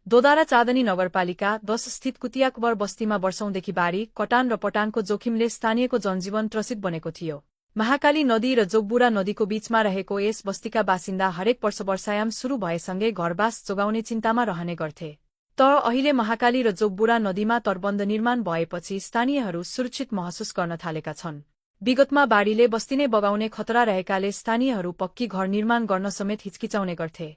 दोदारा चाँदनी नगरपालिका 10 स्थित कुतियाकबर बस्तीमा वर्षौंदेखि बाढी, कटान र पटानको जोखिमले स्थानीयको जनजीवन त्रसित बनेको थियो। महाकाली नदी र जोगबुढा नदीको बीचमा रहेको यस बस्तीका बासिन्दा हरेक वर्ष वर्षायाम सुरु भएसँगै घरबास जोगाउने चिन्तामा रहने गर्थे। तर अहिले महाकाली र जोगबुढा नदीमा तटबन्ध निर्माण भएपछि स्थानीयहरू सुरक्षित महसुस गर्न थालेका छन्। विगतमा बाढीले बस्ती नै बगाउने खतरा रहेकाले स्थानीयहरू पक्की घर निर्माण गर्न समेत हिचकिचाउने गर्थे।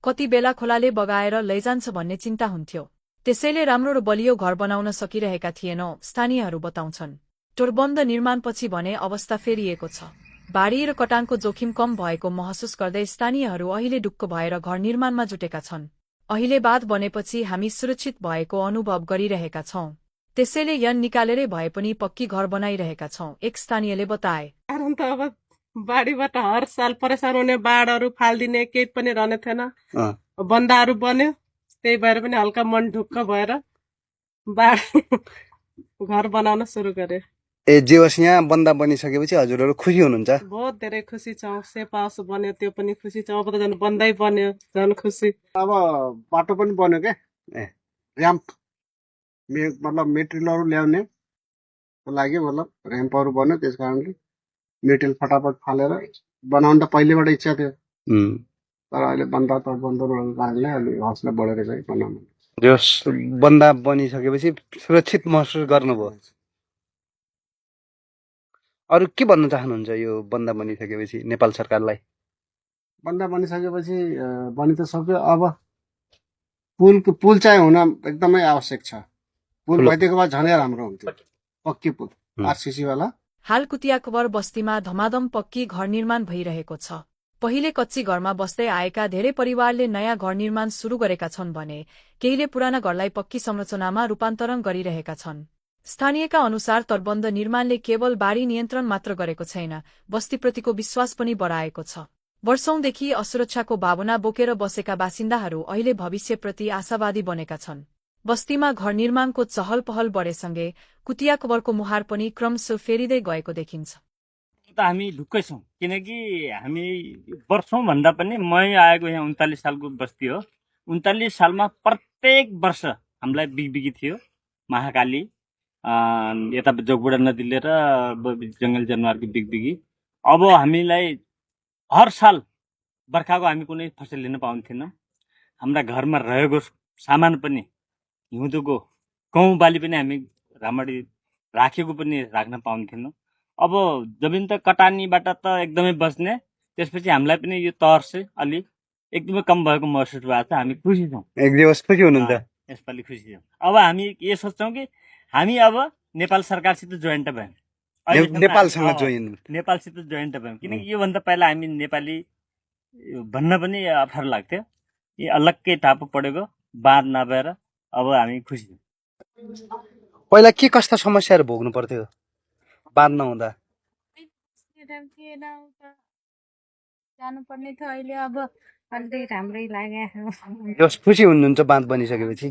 कति बेला खोलाले बगाएर लैजान्छ भन्ने चिन्ता हुन्थ्यो। त्यसैले राम्रो र बलियो घर बनाउन सकिरहेका थिएनौं, स्थानीयहरू बताउँछन्। तटबन्ध निर्माणपछि भने अवस्था फेरिएको छ। बाढी र कटानको जोखिम कम भएको महसुस गर्दै स्थानीयहरू अहिले ढुक्क भएर घर निर्माणमा जुटेका छन्। अहिले बाँध बनेपछि हामी सुरक्षित भएको अनुभव गरिरहेका छौं। त्यसैले यन निकालेरै भए पनि पक्की घर बनाइरहेका छौं, एक स्थानीयले बताए। कारण त अब बाढीबाट हर साल परेशान हुने, बाढहरू फालिदिने केही पनि रहने थिएन। बन्दाहरू बन्यो, त्यही भएर पनि हल्का मन ढुक्क भएर बाढ घर बनाउन सुरु गरे। जे होस् यहाँ बन्दा बनिसकेपछि हजुरहरू खुसी हुनुहुन्छ? बहुत धेरै खुसी छौँ। सेफ हाउस बन्यो त्यो पनि खुसी छौँ। अब त झन् बन्दै बन्यो, झन् खुसी। अब बाटो पनि बन्यो क्या, र्याम्प मतलब मेटेरियलहरू ल्याउने लागि मतलब र्याम्पहरू बन्यो। त्यस कारणले मेटेरियल फटाफट फालेर बनाउनु त पहिलेबाट इच्छा थियो, तर अहिले बन्दा भएको कारणले अलि हौसला बढेर चाहिँ बनाउनु। बन्दा बनिसकेपछि सुरक्षित महसुस गर्नुभयो। अरू के भन्न चाहनुहुन्छ यो बन्दा बनिसकेपछि नेपाल सरकारलाई? बन्दा बनिसकेपछि बनि त सक्यो, अब पुल चाहिँ हुन एकदमै आवश्यक छ। पुल भइदिएको भए झनै राम्रो हुन्थ्यो, पक्की पुल आरसीसी वाला। हाल कुतियाकबर बस्तीमा धमाधम पक्की घर निर्माण भइरहेको छ। पहिले कच्ची घरमा बस्दै आएका धेरै परिवारले नयाँ घर निर्माण सुरु गरेका छन् भने केहीले पुराना घरलाई पक्की संरचनामा रूपान्तरण गरिरहेका छन्। स्थानीयका अनुसार तटबन्ध निर्माणले केवल बाढी नियन्त्रण मात्र गरेको छैन, बस्तीप्रतिको विश्वास पनि बढाएको छ। वर्षौंदेखि असुरक्षाको भावना बोकेर बसेका बासिन्दाहरू अहिले भविष्यप्रति आशावादी बनेका छन्। बस्तीमा घर निर्माणको चहल पहल बढेसँगै कुतियाकबरको मुहार पनि क्रमशः फेरिँदै गएको देखिन्छ। त हामी ढुक्कै छौँ, किनकि हामी वर्षौं भन्दा पनि मै आएको यहाँ 39 सालको बस्ती हो। 39 सालमा प्रत्येक वर्ष हामीलाई बिगबिगी थियो। महाकाली यता जोगबुढा नदी लिएर जङ्गल जनावरको बिगबिगी। अब हामीलाई हर साल बर्खाको हामी कुनै फसल लिन पाउँथेनौँ। हाम्रा घरमा रहेको सामान पनि हिउँदोको गहुँ बाली पनि हामी राम्ररी राखेको पनि राख्न पाउँथेनौँ। अब जमिन त कटानीबाट त एकदमै बच्ने, त्यसपछि हामीलाई पनि यो तहर चाहिँ अलि एकदमै कम भएको महसुस भएको छ। हामी खुसी छौँ। एक दिवस खुसी हुनुहुन्छ? यसपालि खुसी छौँ। अब हामी के सोच्छौँ कि हामी अब नेपाल सरकारसित जोइन्ट भयौँ, नेपालसित जोइन्ट भयौँ। किनकि योभन्दा पहिला हामी नेपाली भन्न पनि अप्ठ्यारो लाग्थ्यो। यी अलग्गै टापु पढेको बाँध नभएर अब हामी खुसी छौँ। पहिला के कस्ता समस्याहरू भोग्नु पर्थ्यो बाँध नहुँदा? जानुपर्ने थियो, अहिले अब अलि राम्रै लाग्यो। खुसी हुनुहुन्छ बाँध बनिसकेपछि?